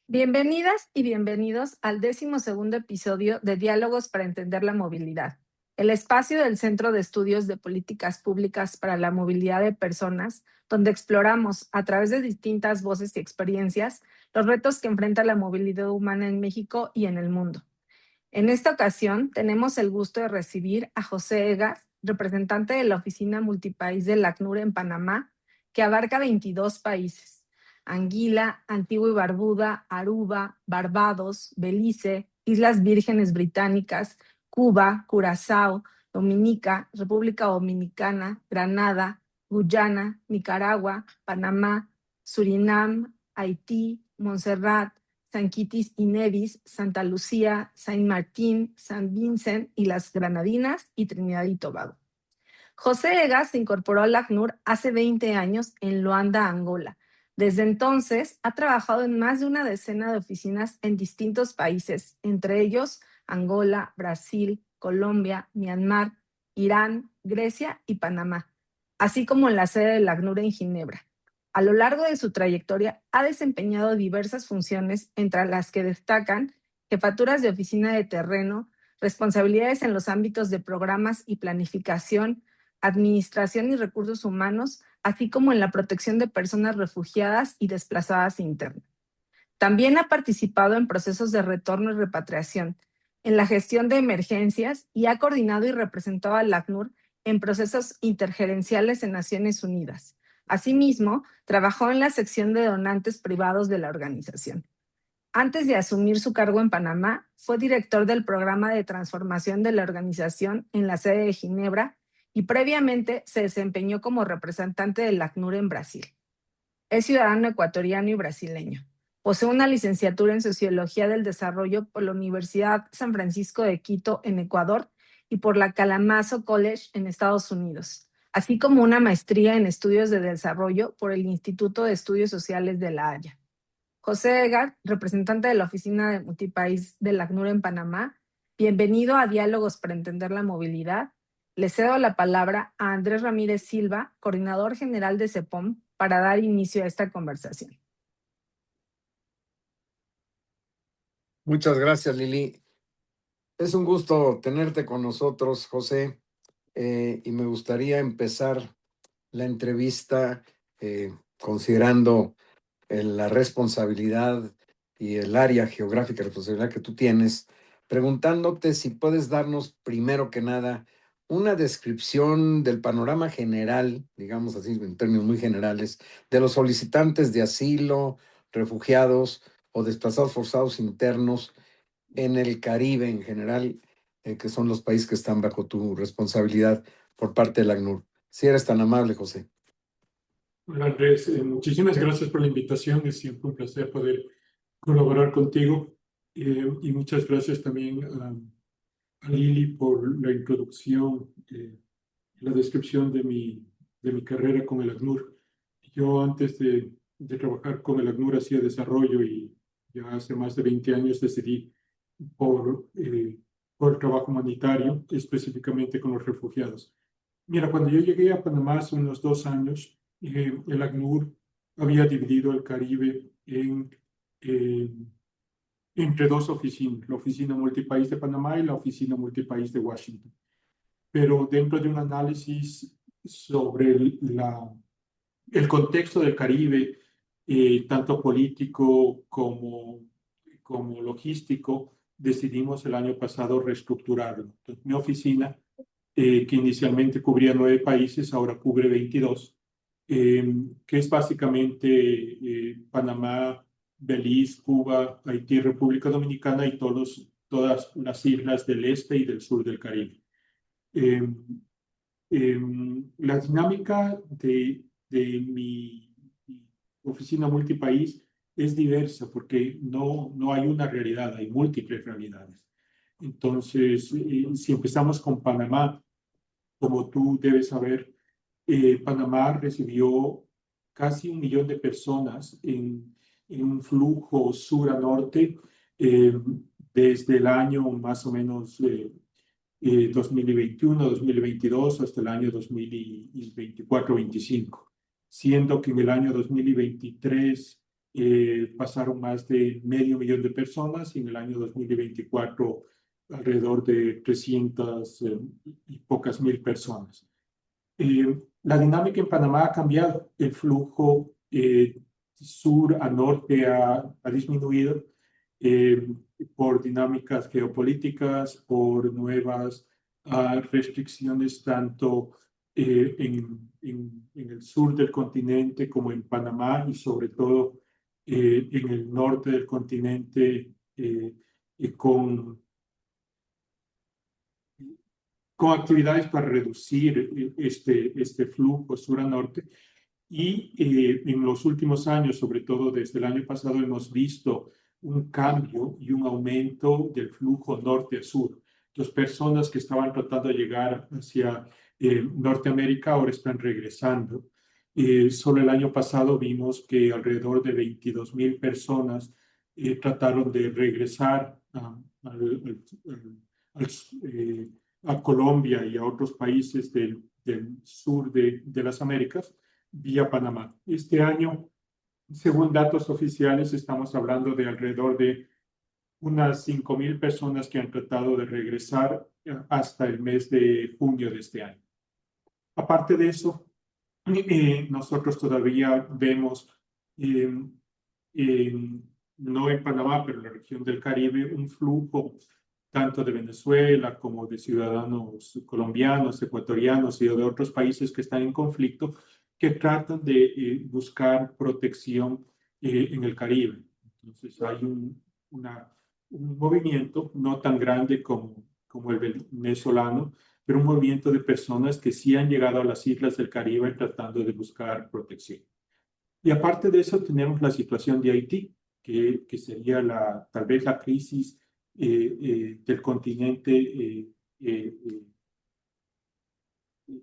Bienvenidas y bienvenidos al 12º episodio de Diálogos para Entender la Movilidad, el espacio del Centro de Estudios de Políticas Públicas para la Movilidad de Personas, donde exploramos, a través de distintas voces y experiencias, los retos que enfrenta la movilidad humana en México y en el mundo. En esta ocasión, tenemos el gusto de recibir a José Egas, representante de la Oficina Multipaís del ACNUR en Panamá, que abarca 22 países: Anguila, Antigua y Barbuda, Aruba, Barbados, Belice, Islas Vírgenes Británicas, Cuba, Curazao, Dominica, República Dominicana, Granada, Guyana, Nicaragua, Panamá, Surinam, Haití, Montserrat, San Kitts y Nevis, Santa Lucía, Saint Martín, San Vincent y las Granadinas y Trinidad y Tobago. José Egas se incorporó al ACNUR hace 20 años en Luanda, Angola. Desde entonces ha trabajado en más de una decena de oficinas en distintos países, entre ellos Angola, Brasil, Colombia, Myanmar, Irán, Grecia y Panamá, así como en la sede del ACNUR en Ginebra. A lo largo de su trayectoria ha desempeñado diversas funciones, entre las que destacan jefaturas de oficina de terreno, responsabilidades en los ámbitos de programas y planificación, administración y recursos humanos, así como en la protección de personas refugiadas y desplazadas internas. También ha participado en procesos de retorno y repatriación, en la gestión de emergencias y ha coordinado y representado al ACNUR en procesos intergerenciales en Naciones Unidas. Asimismo, trabajó en la sección de donantes privados de la organización. Antes de asumir su cargo en Panamá, fue director del programa de transformación de la organización en la sede de Ginebra y previamente se desempeñó como representante del ACNUR en Brasil. Es ciudadano ecuatoriano y brasileño. Posee una licenciatura en Sociología del Desarrollo por la Universidad San Francisco de Quito en Ecuador y por la Kalamazoo College en Estados Unidos, así como una maestría en Estudios de Desarrollo por el Instituto de Estudios Sociales de La Haya. José Egas, representante de la Oficina de Multipaís del ACNUR en Panamá, bienvenido a Diálogos para Entender la Movilidad. Le cedo la palabra a Andrés Ramírez Silva, coordinador general de CEPOM, para dar inicio a esta conversación. Muchas gracias, Lili. Es un gusto tenerte con nosotros, José, y me gustaría empezar la entrevista considerando la responsabilidad y el área geográfica de responsabilidad que tú tienes, preguntándote si puedes darnos, primero que nada, una descripción del panorama general, digamos así, en términos muy generales, de los solicitantes de asilo, refugiados o desplazados forzados internos en el Caribe en general, que son los países que están bajo tu responsabilidad por parte del ACNUR. Si eres tan amable, José. Hola Andrés, muchísimas gracias por la invitación. Es siempre un placer poder colaborar contigo y muchas gracias también a Lili por la introducción, la descripción de mi carrera con el ACNUR. Yo antes de trabajar con el ACNUR hacía desarrollo y ya hace más de 20 años decidí por, eh, por el trabajo humanitario, específicamente con los refugiados. Mira, cuando yo llegué a Panamá hace unos 2 años, el ACNUR había dividido el Caribe eh, entre dos oficinas, la Oficina Multipaís de Panamá y la Oficina Multipaís de Washington. Pero dentro de un análisis sobre el contexto del Caribe, tanto político como logístico, decidimos el año pasado reestructurarlo. Entonces, mi oficina, que inicialmente cubría 9 países, ahora cubre 22, que es básicamente Panamá, Belice, Cuba, Haití, República Dominicana y todas las islas del este y del sur del Caribe. La dinámica de mi oficina multipaís es diversa porque no hay una realidad, hay múltiples realidades. Entonces, si empezamos con Panamá, como tú debes saber, Panamá recibió casi 1 millón de personas en un flujo sur a norte eh, desde el año más o menos 2021, 2022 hasta el año 2024-25, siendo que en el año 2023 pasaron más de 500.000 de personas y en el año 2024 alrededor de 300 y pocas mil personas. La dinámica en Panamá ha cambiado, el flujo sur a norte ha disminuido por dinámicas geopolíticas, por nuevas restricciones tanto en el sur del continente como en Panamá y sobre todo en el norte del continente con actividades para reducir este flujo sur a norte. Y en los últimos años, sobre todo desde el año pasado, hemos visto un cambio y un aumento del flujo norte a sur. Las personas que estaban tratando de llegar hacia Norteamérica ahora están regresando. Solo el año pasado vimos que alrededor de 22.000 personas trataron de regresar a Colombia y a otros países del sur de las Américas vía Panamá. Este año, según datos oficiales, estamos hablando de alrededor de unas 5.000 personas que han tratado de regresar hasta el mes de junio de este año. Aparte de eso, nosotros todavía vemos, no en Panamá, pero en la región del Caribe, un flujo tanto de Venezuela como de ciudadanos colombianos, ecuatorianos y de otros países que están en conflicto, que tratan de buscar protección en el Caribe. Entonces hay un movimiento no tan grande como el venezolano, pero un movimiento de personas que sí han llegado a las islas del Caribe tratando de buscar protección. Y aparte de eso tenemos la situación de Haití, que sería tal vez la crisis del continente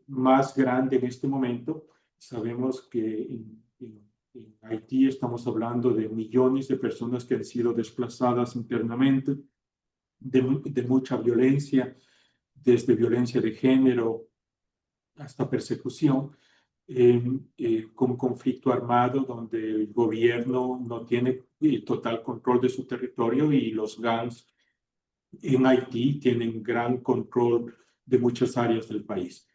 más grande en este momento. Sabemos que en Haití estamos hablando de millones de personas que han sido desplazadas internamente, de mucha violencia, desde violencia de género hasta persecución, con conflicto armado donde el gobierno no tiene total control de su territorio y los gangs en Haití tienen gran control de muchas áreas del país.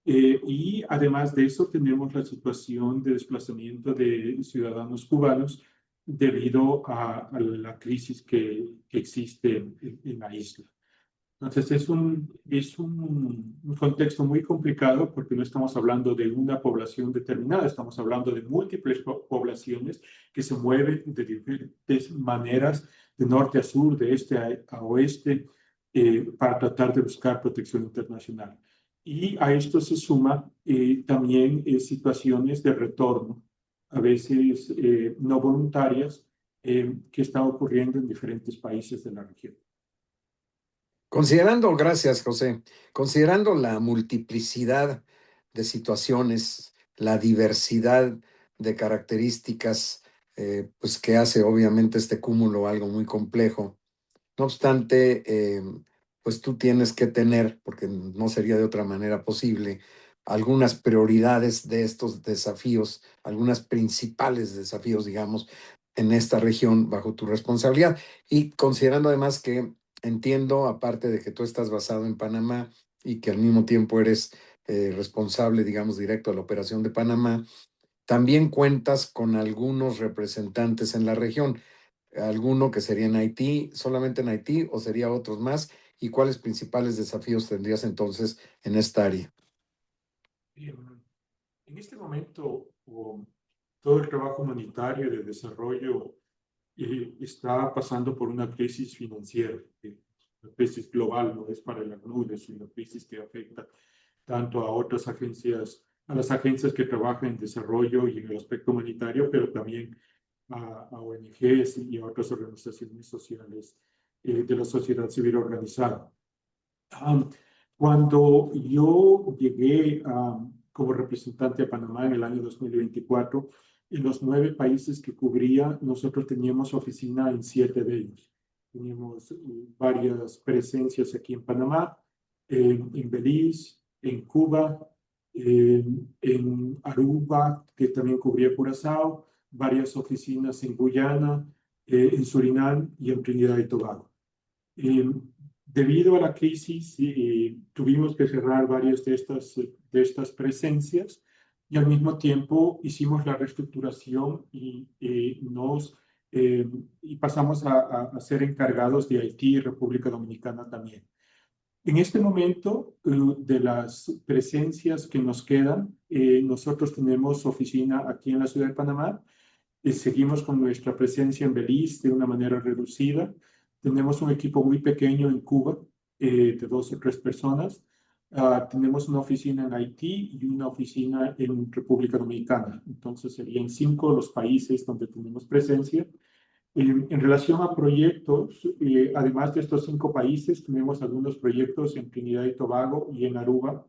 Y además de eso tenemos la situación de desplazamiento de ciudadanos cubanos debido a la crisis que existe en la isla. Entonces es un contexto muy complicado porque no estamos hablando de una población determinada, estamos hablando de múltiples poblaciones que se mueven de diferentes maneras, de norte a sur, de este a oeste, para tratar de buscar protección internacional. Y a esto se suma también situaciones de retorno, a veces no voluntarias, que están ocurriendo en diferentes países de la región. Gracias, José, considerando la multiplicidad de situaciones, la diversidad de características, pues que hace obviamente este cúmulo algo muy complejo. No obstante, pues tú tienes que tener, porque no sería de otra manera posible, algunas prioridades de estos desafíos, algunas principales desafíos, digamos, en esta región bajo tu responsabilidad. Y considerando además que entiendo, aparte de que tú estás basado en Panamá y que al mismo tiempo eres responsable, digamos, directo de la operación de Panamá, también cuentas con algunos representantes en la región. ¿Alguno que sería en Haití, solamente en Haití, o sería otros más? ¿Y cuáles principales desafíos tendrías entonces en esta área? En este momento, todo el trabajo humanitario de desarrollo está pasando por una crisis financiera, una crisis global, no es para el ACNUR, es una crisis que afecta tanto a otras agencias, a las agencias que trabajan en desarrollo y en el aspecto humanitario, pero también a ONGs y a otras organizaciones sociales de la sociedad civil organizada. Cuando yo llegué como representante a Panamá en el año 2024, en los 9 países que cubría, nosotros teníamos oficina en 7 de ellos. Teníamos varias presencias aquí en Panamá, en Belice, en Cuba, en Aruba, que también cubría Curazao, varias oficinas en Guyana, en Surinam y en Trinidad y Tobago. Debido a la crisis, tuvimos que cerrar varias de estas presencias y al mismo tiempo hicimos la reestructuración y pasamos a ser encargados de Haití y República Dominicana también. En este momento, de las presencias que nos quedan, nosotros tenemos oficina aquí en la ciudad de Panamá. Seguimos con nuestra presencia en Belice de una manera reducida. Tenemos un equipo muy pequeño en Cuba, de 2 o 3 personas. Tenemos una oficina en Haití y una oficina en República Dominicana. Entonces serían 5 los países donde tenemos presencia. En relación a proyectos, además de estos 5 países, tenemos algunos proyectos en Trinidad y Tobago y en Aruba.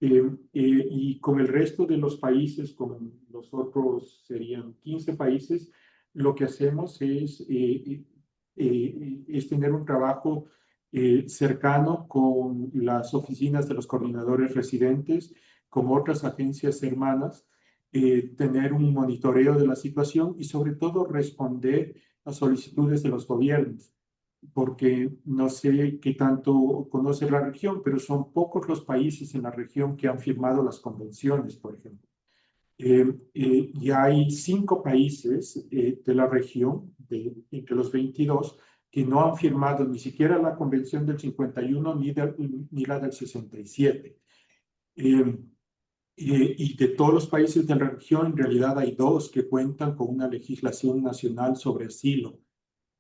Y con el resto de los países, con los otros serían 15 países, lo que hacemos es tener un trabajo cercano con las oficinas de los coordinadores residentes, con otras agencias hermanas, tener un monitoreo de la situación y sobre todo responder a solicitudes de los gobiernos, porque no sé qué tanto conoce la región, pero son pocos los países en la región que han firmado las convenciones, por ejemplo. Y hay 5 países de la región, entre los 22, que no han firmado ni siquiera la convención del 51 ni la del 67. Y de todos los países de la región, en realidad hay 2 que cuentan con una legislación nacional sobre asilo,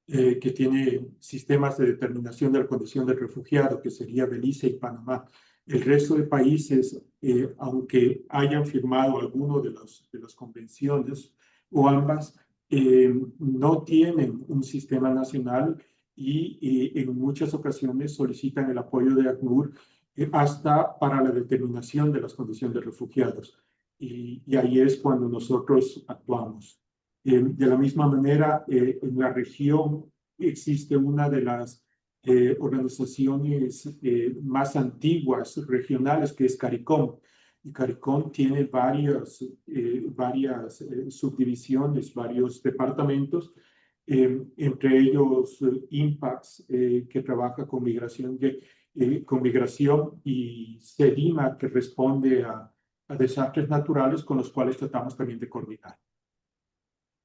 que tiene sistemas de determinación de la condición del refugiado, que sería Belice y Panamá. El resto de países, aunque hayan firmado alguno de las convenciones o ambas, no tienen un sistema nacional y en muchas ocasiones solicitan el apoyo de ACNUR hasta para la determinación de las condiciones de refugiados. Y ahí es cuando nosotros actuamos. De la misma manera, en la región existe una de las organizaciones más antiguas regionales, que es CARICOM. Y CARICOM tiene varias subdivisiones, varios departamentos, entre ellos IMPACS, que trabaja con migración, y SEDIMA, que responde a desastres naturales, con los cuales tratamos también de coordinar.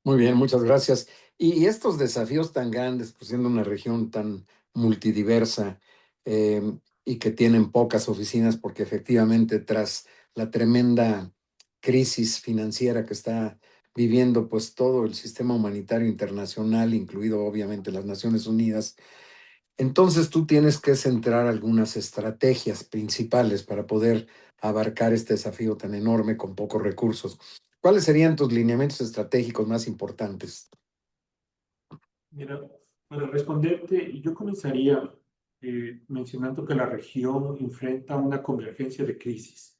Muy bien, muchas gracias. Y estos desafíos tan grandes, pues siendo una región tan multidiversa y que tienen pocas oficinas, porque efectivamente tras la tremenda crisis financiera que está viviendo pues todo el sistema humanitario internacional, incluido obviamente las Naciones Unidas, entonces tú tienes que centrar algunas estrategias principales para poder abarcar este desafío tan enorme con pocos recursos. ¿Cuáles serían tus lineamientos estratégicos más importantes? Mira, para responderte, yo comenzaría mencionando que la región enfrenta una convergencia de crisis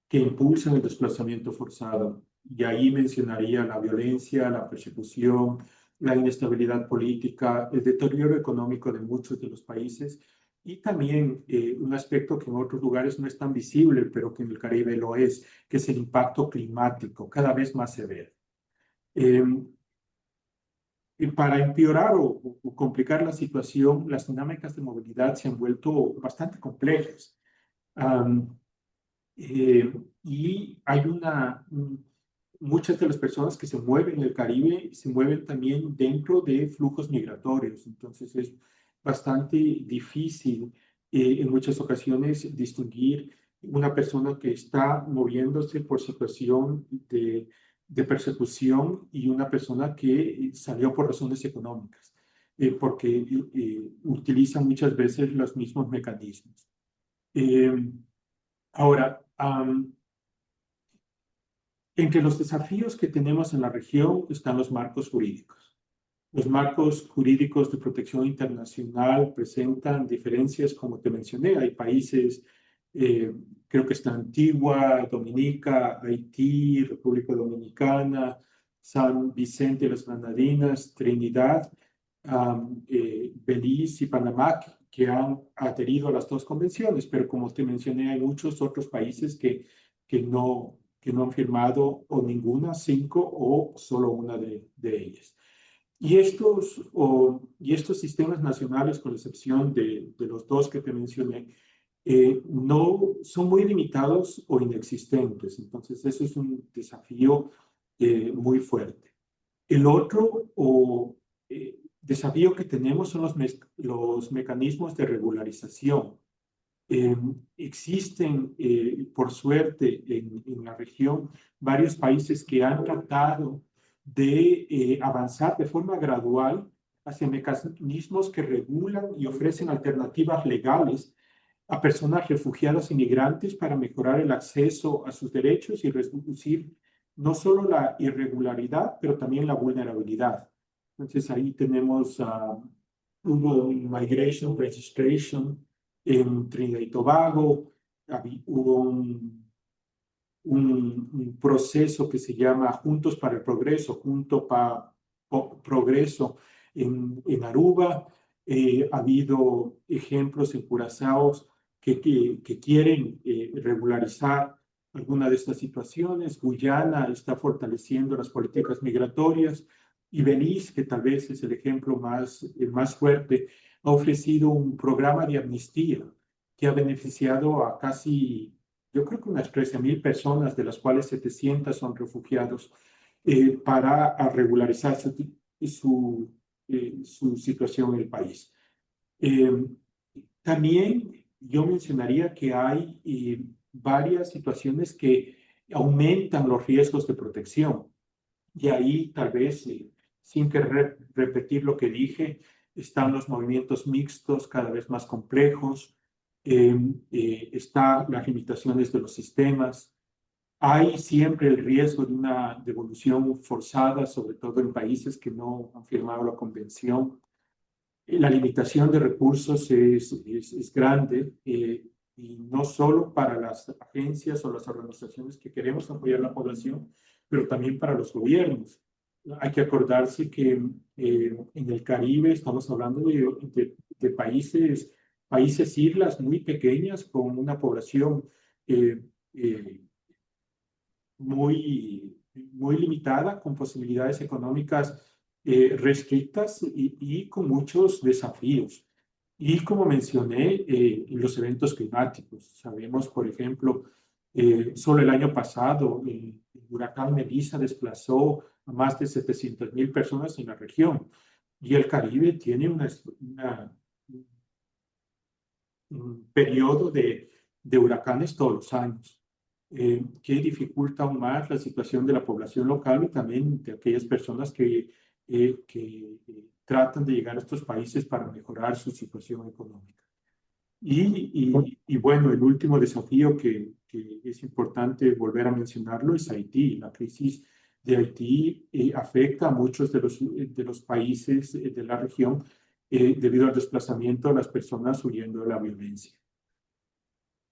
que impulsan el desplazamiento forzado. Y ahí mencionaría la violencia, la persecución, la inestabilidad política, el deterioro económico de muchos de los países y también un aspecto que en otros lugares no es tan visible, pero que en el Caribe lo es, que es el impacto climático, cada vez más severo. Y para empeorar o complicar la situación, las dinámicas de movilidad se han vuelto bastante complejas. Y hay muchas de las personas que se mueven en el Caribe se mueven también dentro de flujos migratorios. Entonces es bastante difícil en muchas ocasiones distinguir una persona que está moviéndose por situación de persecución y una persona que salió por razones económicas, porque utilizan muchas veces los mismos mecanismos. Ahora, entre los desafíos que tenemos en la región están los marcos jurídicos. Los marcos jurídicos de protección internacional presentan diferencias, como te mencioné. Hay países, creo que está Antigua, Dominica, Haití, República Dominicana, San Vicente y las Granadinas, Trinidad, Belice y Panamá, que han adherido a las 2 convenciones, pero como te mencioné, hay muchos otros países que que no han firmado o ninguna, 5 o solo una de ellas. Y estos sistemas nacionales, con excepción de los dos que te mencioné, no son muy limitados o inexistentes. Entonces, eso es un desafío muy fuerte. El otro desafío que tenemos son los mecanismos de regularización. Existen, por suerte, en la región varios países que han tratado de avanzar de forma gradual hacia mecanismos que regulan y ofrecen alternativas legales a personas refugiadas y migrantes para mejorar el acceso a sus derechos y reducir no solo la irregularidad, pero también la vulnerabilidad. Entonces ahí tenemos hubo Migration Registration en Trinidad y Tobago, hubo un proceso que se llama Juntos para el Progreso, Junto para Progreso en Aruba. Ha habido ejemplos en Curazao que quieren regularizar alguna de estas situaciones. Guyana está fortaleciendo las políticas migratorias. Y Belice, que tal vez es el ejemplo más fuerte, ha ofrecido un programa de amnistía que ha beneficiado a casi, yo creo que unas 13.000 personas, de las cuales 700 son refugiados, para regularizar su situación en el país. También yo mencionaría que hay varias situaciones que aumentan los riesgos de protección. Y ahí tal vez, sin querer repetir lo que dije, están los movimientos mixtos cada vez más complejos, están las limitaciones de los sistemas. Hay siempre el riesgo de una devolución forzada, sobre todo en países que no han firmado la convención. La limitación de recursos es grande, y no solo para las agencias o las organizaciones que queremos apoyar a la población, pero también para los gobiernos. Hay que acordarse que en el Caribe estamos hablando de países, islas muy pequeñas con una población eh, eh, muy limitada, con posibilidades económicas restrictas y con muchos desafíos. Y como mencioné, los eventos climáticos. Sabemos, por ejemplo, solo el año pasado el huracán Melissa desplazó a más de 700.000 personas en la región. Y el Caribe tiene un periodo de huracanes todos los años, que dificulta aún más la situación de la población local y también de aquellas personas que tratan de llegar a estos países para mejorar su situación económica. Y bueno, el último desafío que es importante volver a mencionarlo es Haití. La crisis de Haití afecta a muchos de los países de la región debido al desplazamiento de las personas huyendo de la violencia.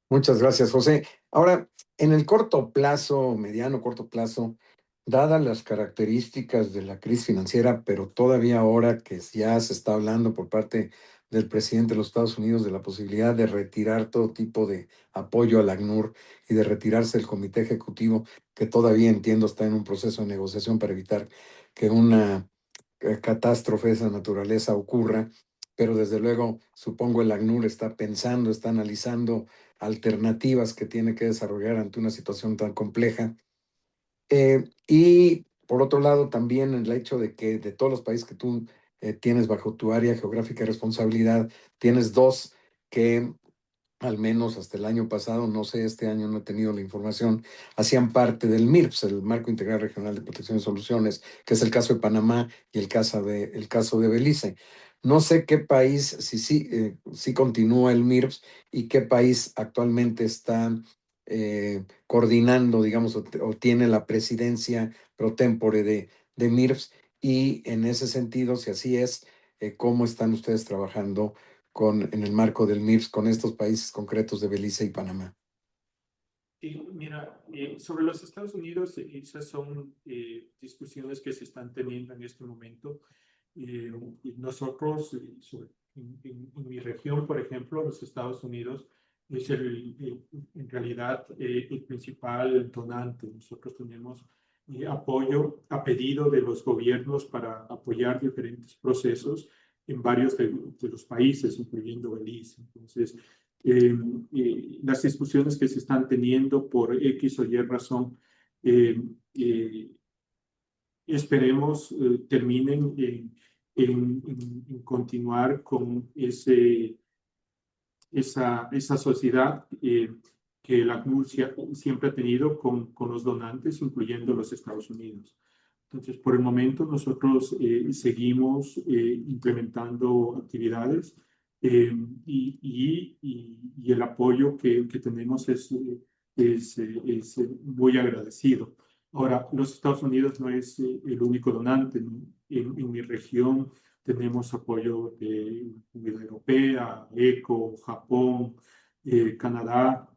Muchas gracias, José. Ahora, en el corto plazo, mediano corto plazo, dadas las características de la crisis financiera, pero todavía ahora que ya se está hablando por parte del presidente de los Estados Unidos de la posibilidad de retirar todo tipo de apoyo al ACNUR y de retirarse el comité ejecutivo, que todavía entiendo está en un proceso de negociación para evitar que una catástrofe de esa naturaleza ocurra, pero desde luego supongo el ACNUR está pensando, está analizando alternativas que tiene que desarrollar ante una situación tan compleja. Y por otro lado, también el hecho de que de todos los países que tú tienes bajo tu área geográfica de responsabilidad, tienes dos que al menos hasta el año pasado, no sé, este año no he tenido la información, hacían parte del MIRPS, el Marco Integral Regional de Protección y Soluciones, que es el caso de Panamá y el caso de Belice. No sé qué país, si continúa el MIRPS y qué país actualmente está coordinando, digamos, o tiene la presidencia pro tempore de MIRPS, y en ese sentido, si así es, ¿cómo están ustedes trabajando en el marco del MIRPS con estos países concretos de Belice y Panamá? Mira, sobre los Estados Unidos, esas son discusiones que se están teniendo en este momento. Y nosotros, en mi región, por ejemplo, los Estados Unidos, es en realidad el principal donante. Nosotros tenemos apoyo a pedido de los gobiernos para apoyar diferentes procesos en varios de los países, incluyendo Belice. Entonces, las discusiones que se están teniendo por X o Y razón, esperemos terminen en continuar con esa sociedad que la ACNUR siempre ha tenido con los donantes, incluyendo los Estados Unidos. Entonces, por el momento, nosotros seguimos implementando actividades y el apoyo que tenemos es muy agradecido. Ahora, los Estados Unidos no es el único donante. En mi región tenemos apoyo de la Comunidad Europea, ECO, Japón, Canadá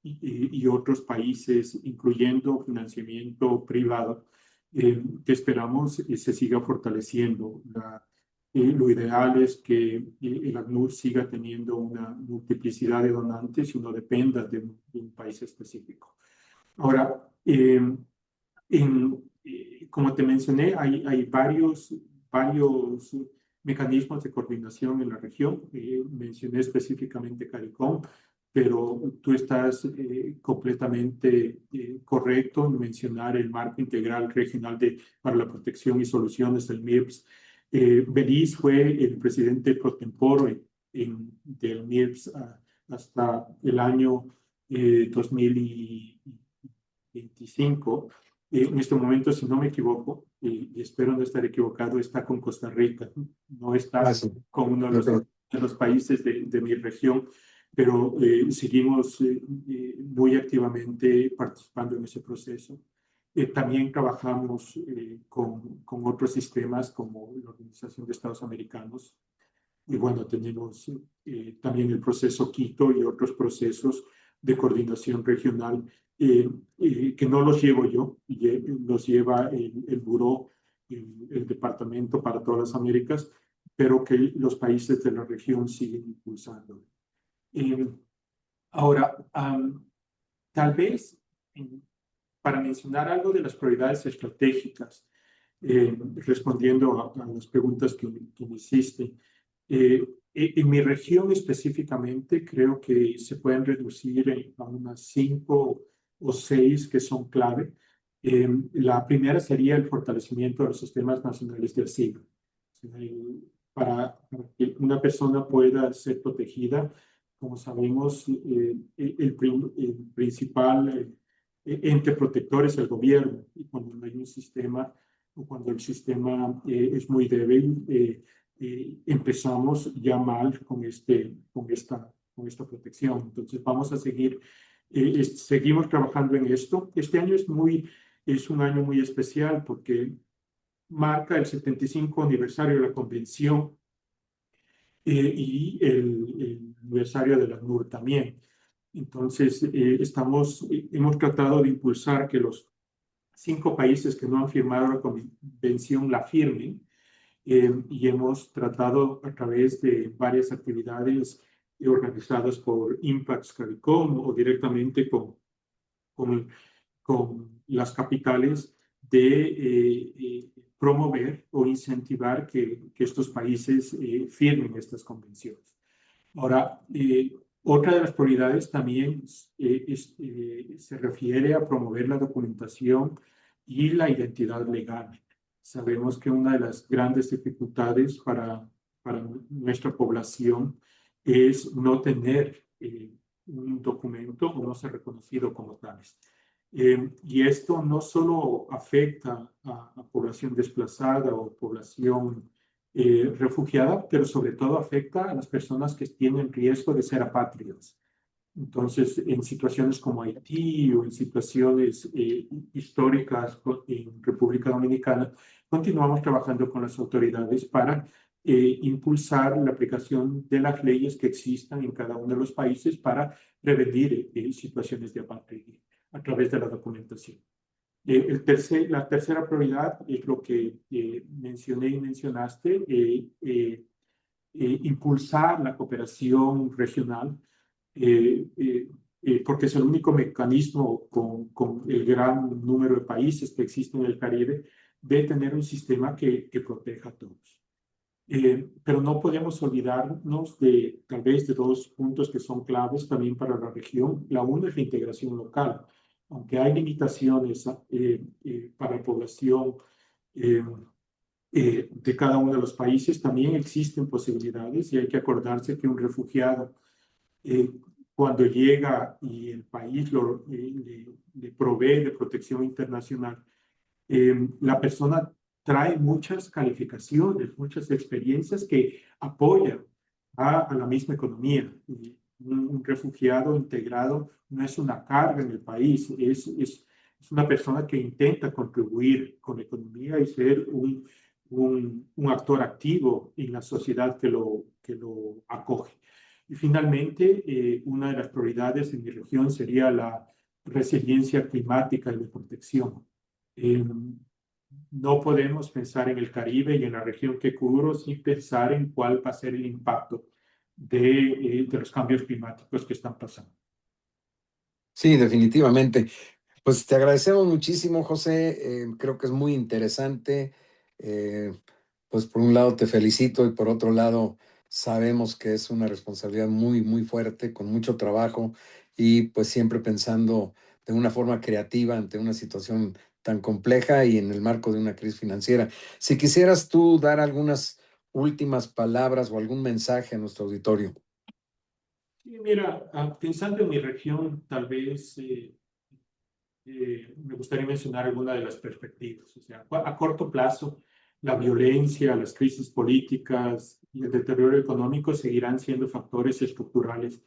y otros países, incluyendo financiamiento privado, que esperamos se siga fortaleciendo. Lo ideal es que el ACNUR siga teniendo una multiplicidad de donantes y no dependa de un país específico. Ahora, como te mencioné, hay varios mecanismos de coordinación en la región. Mencioné específicamente CARICOM, pero tú estás completamente correcto en mencionar el Marco Integral Regional para la Protección y Soluciones del MIRPS. Belice fue el presidente pro tempore del MIRPS hasta el año 2025. En este momento, si no me equivoco, y espero no estar equivocado, está con Costa Rica, no está con uno de los países de mi región, pero seguimos muy activamente participando en ese proceso. También trabajamos con otros sistemas como la Organización de Estados Americanos, y bueno, tenemos también el proceso Quito y otros procesos de coordinación regional que no los llevo yo, los lleva el Buró, el Departamento para todas las Américas, pero que los países de la región siguen impulsando. Ahora, tal vez para mencionar algo de las prioridades estratégicas, respondiendo a las preguntas que me hiciste, en mi región específicamente creo que se pueden reducir a unas 5 o 6 que son clave. La primera sería el fortalecimiento de los sistemas nacionales de asilo. Para que una persona pueda ser protegida, como sabemos, el principal ente protector es el gobierno. Y cuando no hay un sistema o cuando el sistema es muy débil, empezamos ya mal con esta protección. Entonces vamos a seguimos trabajando en esto. Este año es un año muy especial porque marca el 75 aniversario de la Convención y el aniversario de la ACNUR también. Entonces hemos tratado de impulsar que los 5 países que no han firmado la Convención la firmen. Y hemos tratado a través de varias actividades organizadas por Impacts CARICOM o directamente con las capitales de promover o incentivar que estos países firmen estas convenciones. Ahora, otra de las prioridades también se refiere a promover la documentación y la identidad legal. Sabemos que una de las grandes dificultades para nuestra población es no tener un documento o no ser reconocido como tales. Y esto no solo afecta a población desplazada o población refugiada, pero sobre todo afecta a las personas que tienen riesgo de ser apátridas. Entonces, en situaciones como Haití o en situaciones históricas en República Dominicana, continuamos trabajando con las autoridades para impulsar la aplicación de las leyes que existan en cada uno de los países para prevenir situaciones de apátrida a través de la documentación. La tercera prioridad es lo que mencioné y mencionaste, impulsar la cooperación regional. porque es el único mecanismo con el gran número de países que existen en el Caribe de tener un sistema que proteja a todos. Pero no podemos olvidarnos de tal vez de dos puntos que son claves también para la región. La una es la integración local. Aunque hay limitaciones para la población eh, de cada uno de los países, también existen posibilidades y hay que acordarse que un refugiado, eh, cuando llega y el país le provee de protección internacional, la persona trae muchas calificaciones, muchas experiencias que apoyan a la misma economía. Y un refugiado integrado no es una carga en el país, es una persona que intenta contribuir con la economía y ser un actor activo en la sociedad que lo acoge. Y finalmente, una de las prioridades en mi región sería la resiliencia climática y de protección. No podemos pensar en el Caribe y en la región que cubro sin pensar en cuál va a ser el impacto de los cambios climáticos que están pasando. Sí, definitivamente. Pues te agradecemos muchísimo, José. Creo que es muy interesante. Pues por un lado te felicito y por otro lado sabemos que es una responsabilidad muy, muy fuerte, con mucho trabajo y pues siempre pensando de una forma creativa ante una situación tan compleja y en el marco de una crisis financiera. Si quisieras tú dar algunas últimas palabras o algún mensaje a nuestro auditorio. Sí, mira, pensando en mi región, tal vez me gustaría mencionar alguna de las perspectivas. O sea, a corto plazo, la violencia, las crisis políticas y el deterioro económico seguirán siendo factores estructurales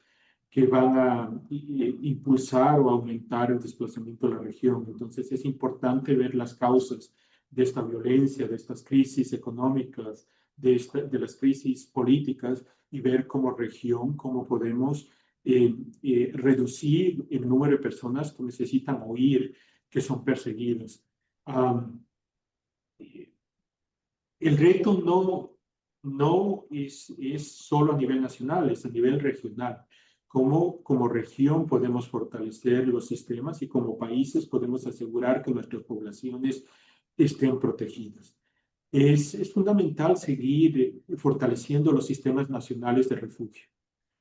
que van a impulsar o aumentar el desplazamiento de la región. Entonces, es importante ver las causas de esta violencia, de estas crisis económicas, de las crisis políticas y ver como región cómo podemos reducir el número de personas que necesitan huir, que son perseguidas. El reto no es solo a nivel nacional, es a nivel regional. Como región podemos fortalecer los sistemas y como países podemos asegurar que nuestras poblaciones estén protegidas. Es fundamental seguir fortaleciendo los sistemas nacionales de refugio,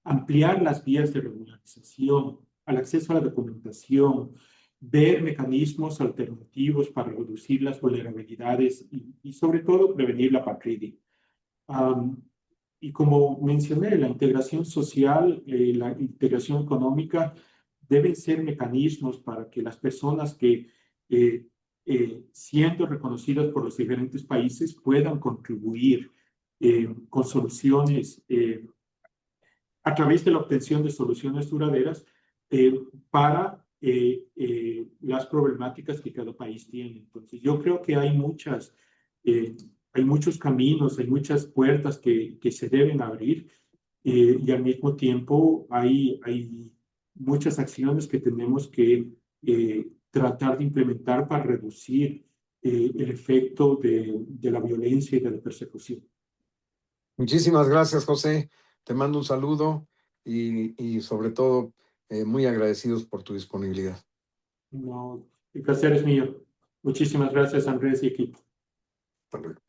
ampliar las vías de regularización, al acceso a la documentación, ver mecanismos alternativos para reducir las vulnerabilidades y sobre todo prevenir la apatría. Y como mencioné, la integración social, la integración económica deben ser mecanismos para que las personas que, siendo reconocidas por los diferentes países, puedan contribuir con soluciones a través de la obtención de soluciones duraderas para las problemáticas que cada país tiene. Entonces, yo creo que hay muchos caminos, hay muchas puertas que se deben abrir y al mismo tiempo hay muchas acciones que tenemos que tratar de implementar para reducir el efecto de la violencia y de la persecución. Muchísimas gracias, José. Te mando un saludo y sobre todo muy agradecidos por tu disponibilidad. No, el placer es mío. Muchísimas gracias, Andrés y equipo. Hasta luego.